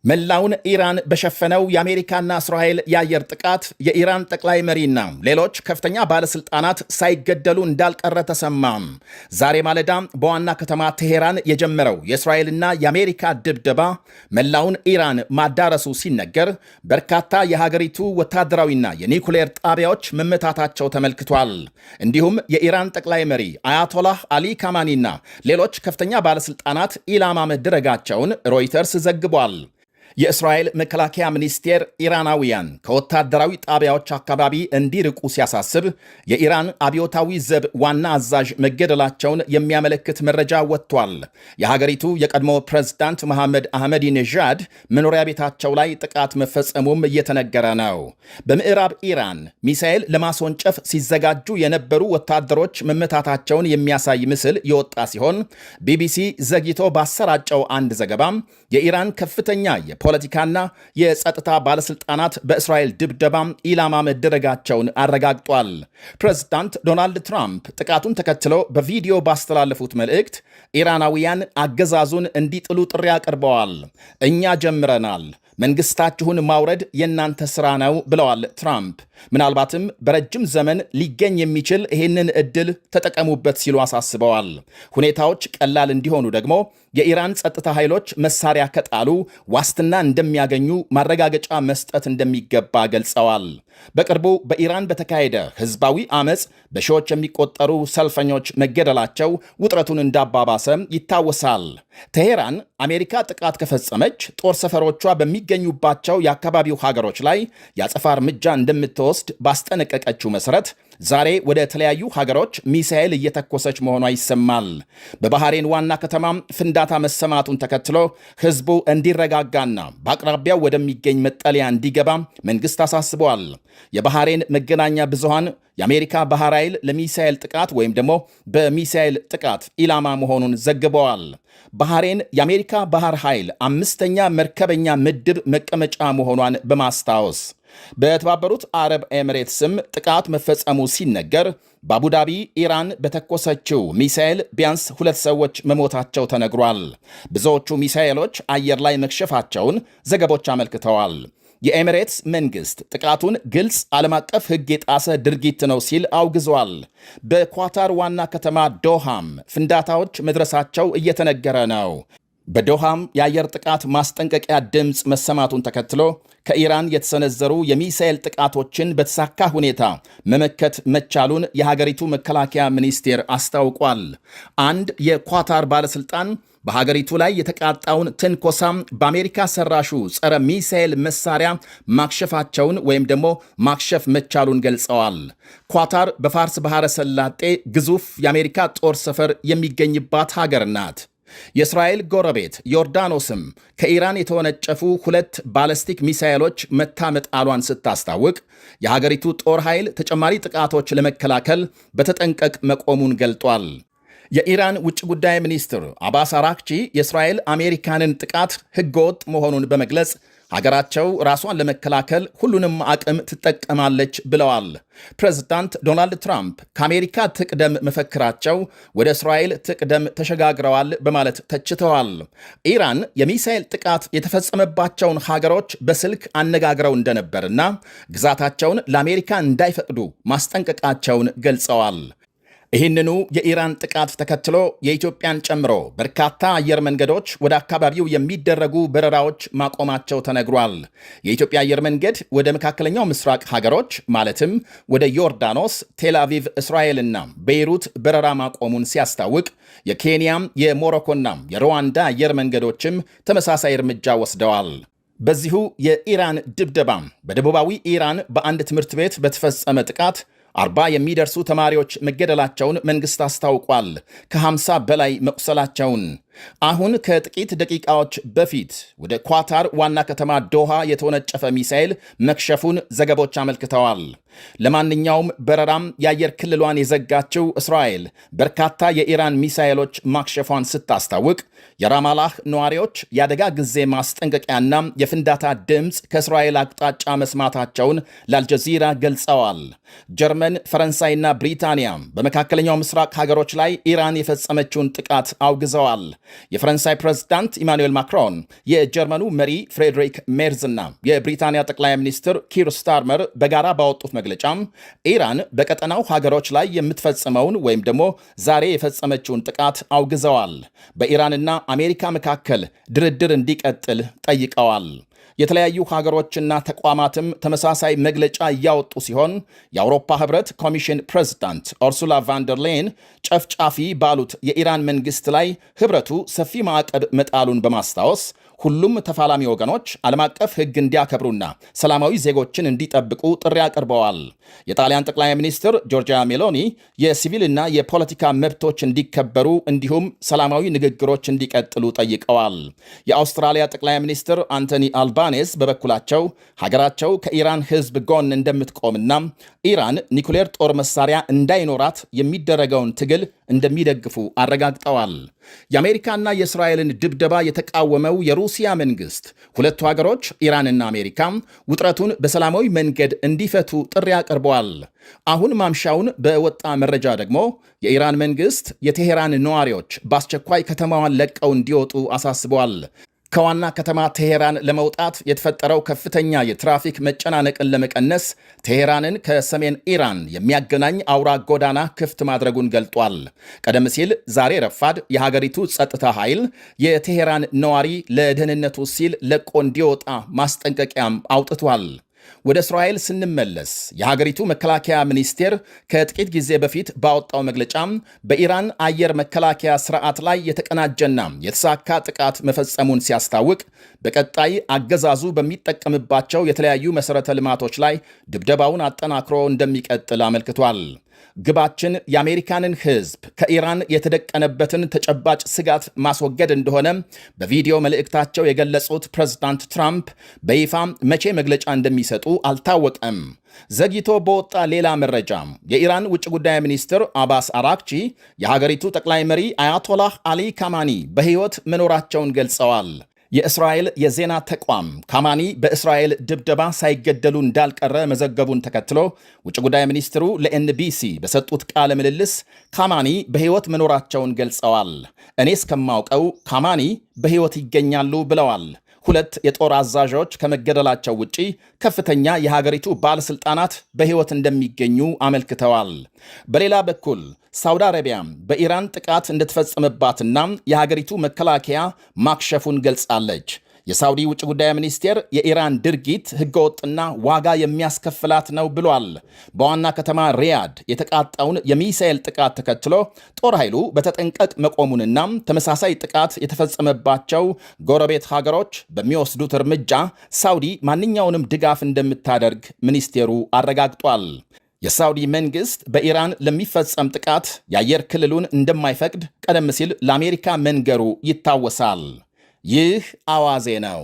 መላውን ኢራን በሸፈነው የአሜሪካና እስራኤል የአየር ጥቃት የኢራን ጠቅላይ መሪና ሌሎች ከፍተኛ ባለስልጣናት ሳይገደሉ እንዳልቀረ ተሰማም። ዛሬ ማለዳ በዋና ከተማ ቴሄራን የጀመረው የእስራኤልና የአሜሪካ ድብደባ መላውን ኢራን ማዳረሱ ሲነገር በርካታ የሀገሪቱ ወታደራዊና የኒኩሌር ጣቢያዎች መመታታቸው ተመልክቷል። እንዲሁም የኢራን ጠቅላይ መሪ አያቶላህ አሊ ካማኒና ሌሎች ከፍተኛ ባለስልጣናት ኢላማ መደረጋቸውን ሮይተርስ ዘግቧል። የእስራኤል መከላከያ ሚኒስቴር ኢራናውያን ከወታደራዊ ጣቢያዎች አካባቢ እንዲርቁ ሲያሳስብ የኢራን አብዮታዊ ዘብ ዋና አዛዥ መገደላቸውን የሚያመለክት መረጃ ወጥቷል። የሀገሪቱ የቀድሞ ፕሬዝዳንት መሐመድ አህመዲነዣድ መኖሪያ ቤታቸው ላይ ጥቃት መፈጸሙም እየተነገረ ነው። በምዕራብ ኢራን ሚሳኤል ለማስወንጨፍ ሲዘጋጁ የነበሩ ወታደሮች መመታታቸውን የሚያሳይ ምስል የወጣ ሲሆን ቢቢሲ ዘግይቶ ባሰራጨው አንድ ዘገባም የኢራን ከፍተኛ ፖለቲካና የጸጥታ ባለስልጣናት በእስራኤል ድብደባም ኢላማ መደረጋቸውን አረጋግጧል። ፕሬዝዳንት ዶናልድ ትራምፕ ጥቃቱን ተከትሎ በቪዲዮ ባስተላለፉት መልእክት ኢራናውያን አገዛዙን እንዲጥሉ ጥሪ አቅርበዋል። እኛ ጀምረናል፣ መንግስታችሁን ማውረድ የእናንተ ሥራ ነው ብለዋል ትራምፕ። ምናልባትም በረጅም ዘመን ሊገኝ የሚችል ይህንን ዕድል ተጠቀሙበት ሲሉ አሳስበዋል። ሁኔታዎች ቀላል እንዲሆኑ ደግሞ የኢራን ጸጥታ ኃይሎች መሳሪያ ከጣሉ ዋስትና እንደሚያገኙ ማረጋገጫ መስጠት እንደሚገባ ገልጸዋል። በቅርቡ በኢራን በተካሄደ ህዝባዊ አመፅ በሺዎች የሚቆጠሩ ሰልፈኞች መገደላቸው ውጥረቱን እንዳባባሰ ይታወሳል። ቴሄራን አሜሪካ ጥቃት ከፈጸመች ጦር ሰፈሮቿ በሚገኙባቸው የአካባቢው ሀገሮች ላይ የአጸፋ እርምጃ እንደምትወስድ ባስጠነቀቀችው መሠረት ዛሬ ወደ ተለያዩ ሀገሮች ሚሳኤል እየተኮሰች መሆኗ ይሰማል። በባህሬን ዋና ከተማም ፍንዳታ መሰማቱን ተከትሎ ህዝቡ እንዲረጋጋና በአቅራቢያው ወደሚገኝ መጠለያ እንዲገባ መንግስት አሳስበዋል። የባህሬን መገናኛ ብዙሃን የአሜሪካ ባህር ኃይል ለሚሳኤል ጥቃት ወይም ደግሞ በሚሳኤል ጥቃት ኢላማ መሆኑን ዘግበዋል። ባህሬን የአሜሪካ ባህር ኃይል 5ኛ መርከበኛ ምድብ መቀመጫ መሆኗን በማስታወስ በተባበሩት አረብ ኤሚሬትስም ጥቃት መፈጸሙ ሲነገር በአቡዳቢ ኢራን በተኮሰችው ሚሳኤል ቢያንስ 2 ሰዎች መሞታቸው ተነግሯል። ብዙዎቹ ሚሳኤሎች አየር ላይ መክሸፋቸውን ዘገቦች አመልክተዋል። የኤሚሬትስ መንግሥት ጥቃቱን ግልጽ ዓለም አቀፍ ሕግ የጣሰ ድርጊት ነው ሲል አውግዟል። በኳታር ዋና ከተማ ዶሃም ፍንዳታዎች መድረሳቸው እየተነገረ ነው። በዶሃም የአየር ጥቃት ማስጠንቀቂያ ድምፅ መሰማቱን ተከትሎ ከኢራን የተሰነዘሩ የሚሳኤል ጥቃቶችን በተሳካ ሁኔታ መመከት መቻሉን የሀገሪቱ መከላከያ ሚኒስቴር አስታውቋል። አንድ የኳታር ባለሥልጣን በሀገሪቱ ላይ የተቃጣውን ትንኮሳም በአሜሪካ ሰራሹ ጸረ ሚሳኤል መሳሪያ ማክሸፋቸውን ወይም ደግሞ ማክሸፍ መቻሉን ገልጸዋል። ኳታር በፋርስ ባሕረ ሰላጤ ግዙፍ የአሜሪካ ጦር ሰፈር የሚገኝባት ሀገር ናት። የእስራኤል ጎረቤት ዮርዳኖስም ከኢራን የተወነጨፉ 2 ባለስቲክ ሚሳኤሎች መታመጣሏን ስታስታውቅ የሀገሪቱ ጦር ኃይል ተጨማሪ ጥቃቶች ለመከላከል በተጠንቀቅ መቆሙን ገልጧል። የኢራን ውጭ ጉዳይ ሚኒስትር አባስ አራክቺ የእስራኤል አሜሪካንን ጥቃት ሕገወጥ መሆኑን በመግለጽ ሀገራቸው ራሷን ለመከላከል ሁሉንም አቅም ትጠቀማለች ብለዋል። ፕሬዝዳንት ዶናልድ ትራምፕ ከአሜሪካ ትቅደም መፈክራቸው ወደ እስራኤል ትቅደም ተሸጋግረዋል በማለት ተችተዋል። ኢራን የሚሳኤል ጥቃት የተፈጸመባቸውን ሀገሮች በስልክ አነጋግረው እንደነበርና ግዛታቸውን ለአሜሪካ እንዳይፈቅዱ ማስጠንቀቃቸውን ገልጸዋል። ይህንኑ የኢራን ጥቃት ተከትሎ የኢትዮጵያን ጨምሮ በርካታ አየር መንገዶች ወደ አካባቢው የሚደረጉ በረራዎች ማቆማቸው ተነግሯል። የኢትዮጵያ አየር መንገድ ወደ መካከለኛው ምስራቅ ሀገሮች ማለትም ወደ ዮርዳኖስ፣ ቴልአቪቭ፣ እስራኤልና ቤይሩት በረራ ማቆሙን ሲያስታውቅ የኬንያም የሞሮኮና የሩዋንዳ አየር መንገዶችም ተመሳሳይ እርምጃ ወስደዋል። በዚሁ የኢራን ድብደባም በደቡባዊ ኢራን በአንድ ትምህርት ቤት በተፈጸመ ጥቃት 40 የሚደርሱ ተማሪዎች መገደላቸውን መንግሥት አስታውቋል። ከ50 በላይ መቁሰላቸውን። አሁን ከጥቂት ደቂቃዎች በፊት ወደ ኳታር ዋና ከተማ ዶሃ የተወነጨፈ ሚሳኤል መክሸፉን ዘገቦች አመልክተዋል። ለማንኛውም በረራም የአየር ክልሏን የዘጋችው እስራኤል በርካታ የኢራን ሚሳኤሎች ማክሸፏን ስታስታውቅ የራማላህ ነዋሪዎች የአደጋ ጊዜ ማስጠንቀቂያና የፍንዳታ ድምፅ ከእስራኤል አቅጣጫ መስማታቸውን ለአልጀዚራ ገልጸዋል። ጀርመን፣ ፈረንሳይና ብሪታንያ በመካከለኛው ምስራቅ ሀገሮች ላይ ኢራን የፈጸመችውን ጥቃት አውግዘዋል። የፈረንሳይ ፕሬዝዳንት ኢማኑኤል ማክሮን፣ የጀርመኑ መሪ ፍሬድሪክ ሜርዝ እና የብሪታንያ ጠቅላይ ሚኒስትር ኪር ስታርመር በጋራ ባወጡት መግለጫም ኢራን በቀጠናው ሀገሮች ላይ የምትፈጽመውን ወይም ደግሞ ዛሬ የፈጸመችውን ጥቃት አውግዘዋል። በኢራንና አሜሪካ መካከል ድርድር እንዲቀጥል ጠይቀዋል። የተለያዩ ሀገሮችና ተቋማትም ተመሳሳይ መግለጫ እያወጡ ሲሆን የአውሮፓ ህብረት ኮሚሽን ፕሬዝዳንት ኡርሱላ ቫንደር ሌይን ጨፍጫፊ ባሉት የኢራን መንግስት ላይ ህብረቱ ሰፊ ማዕቀብ መጣሉን በማስታወስ ሁሉም ተፋላሚ ወገኖች ዓለም አቀፍ ህግ እንዲያከብሩና ሰላማዊ ዜጎችን እንዲጠብቁ ጥሪ አቅርበዋል። የጣሊያን ጠቅላይ ሚኒስትር ጆርጂያ ሜሎኒ የሲቪልና የፖለቲካ መብቶች እንዲከበሩ እንዲሁም ሰላማዊ ንግግሮች እንዲቀጥሉ ጠይቀዋል። የአውስትራሊያ ጠቅላይ ሚኒስትር አንቶኒ አልባኔዝ በበኩላቸው ሀገራቸው ከኢራን ህዝብ ጎን እንደምትቆምና ኢራን ኒኩሌር ጦር መሳሪያ እንዳይኖራት የሚደረገውን ትግል እንደሚደግፉ አረጋግጠዋል። የአሜሪካና የእስራኤልን ድብደባ የተቃወመው የሩሲያ መንግስት ሁለቱ ሀገሮች ኢራንና አሜሪካ ውጥረቱን በሰላማዊ መንገድ እንዲፈቱ ጥሪ አቅርበዋል። አሁን ማምሻውን በወጣ መረጃ ደግሞ የኢራን መንግስት የቴሄራን ነዋሪዎች በአስቸኳይ ከተማዋን ለቀው እንዲወጡ አሳስበዋል። ከዋና ከተማ ቴሄራን ለመውጣት የተፈጠረው ከፍተኛ የትራፊክ መጨናነቅን ለመቀነስ ቴሄራንን ከሰሜን ኢራን የሚያገናኝ አውራ ጎዳና ክፍት ማድረጉን ገልጧል። ቀደም ሲል ዛሬ ረፋድ የሀገሪቱ ጸጥታ ኃይል የቴሄራን ነዋሪ ለደህንነቱ ሲል ለቆ እንዲወጣ ማስጠንቀቂያም አውጥቷል። ወደ እስራኤል ስንመለስ የሀገሪቱ መከላከያ ሚኒስቴር ከጥቂት ጊዜ በፊት ባወጣው መግለጫም በኢራን አየር መከላከያ ስርዓት ላይ የተቀናጀና የተሳካ ጥቃት መፈጸሙን ሲያስታውቅ በቀጣይ አገዛዙ በሚጠቀምባቸው የተለያዩ መሠረተ ልማቶች ላይ ድብደባውን አጠናክሮ እንደሚቀጥል አመልክቷል። ግባችን የአሜሪካንን ሕዝብ ከኢራን የተደቀነበትን ተጨባጭ ስጋት ማስወገድ እንደሆነ በቪዲዮ መልእክታቸው የገለጹት ፕሬዝዳንት ትራምፕ በይፋ መቼ መግለጫ እንደሚሰጡ አልታወቀም። ዘግይቶ በወጣ ሌላ መረጃ የኢራን ውጭ ጉዳይ ሚኒስትር አባስ አራክቺ የሀገሪቱ ጠቅላይ መሪ አያቶላህ አሊ ካማኒ በሕይወት መኖራቸውን ገልጸዋል። የእስራኤል የዜና ተቋም ካማኒ በእስራኤል ድብደባ ሳይገደሉ እንዳልቀረ መዘገቡን ተከትሎ ውጭ ጉዳይ ሚኒስትሩ ለኤንቢሲ በሰጡት ቃለ ምልልስ ካማኒ በሕይወት መኖራቸውን ገልጸዋል። እኔ እስከማውቀው ካማኒ በሕይወት ይገኛሉ ብለዋል። ሁለት የጦር አዛዦች ከመገደላቸው ውጪ ከፍተኛ የሀገሪቱ ባለሥልጣናት በሕይወት እንደሚገኙ አመልክተዋል። በሌላ በኩል ሳውዲ አረቢያ በኢራን ጥቃት እንደተፈጸመባትና የሀገሪቱ መከላከያ ማክሸፉን ገልጻለች። የሳውዲ ውጭ ጉዳይ ሚኒስቴር የኢራን ድርጊት ሕገወጥና ዋጋ የሚያስከፍላት ነው ብሏል። በዋና ከተማ ሪያድ የተቃጣውን የሚሳኤል ጥቃት ተከትሎ ጦር ኃይሉ በተጠንቀቅ መቆሙንና ተመሳሳይ ጥቃት የተፈጸመባቸው ጎረቤት ሀገሮች በሚወስዱት እርምጃ ሳውዲ ማንኛውንም ድጋፍ እንደምታደርግ ሚኒስቴሩ አረጋግጧል። የሳውዲ መንግሥት በኢራን ለሚፈጸም ጥቃት የአየር ክልሉን እንደማይፈቅድ ቀደም ሲል ለአሜሪካ መንገሩ ይታወሳል። ይህ አዋዜ ነው።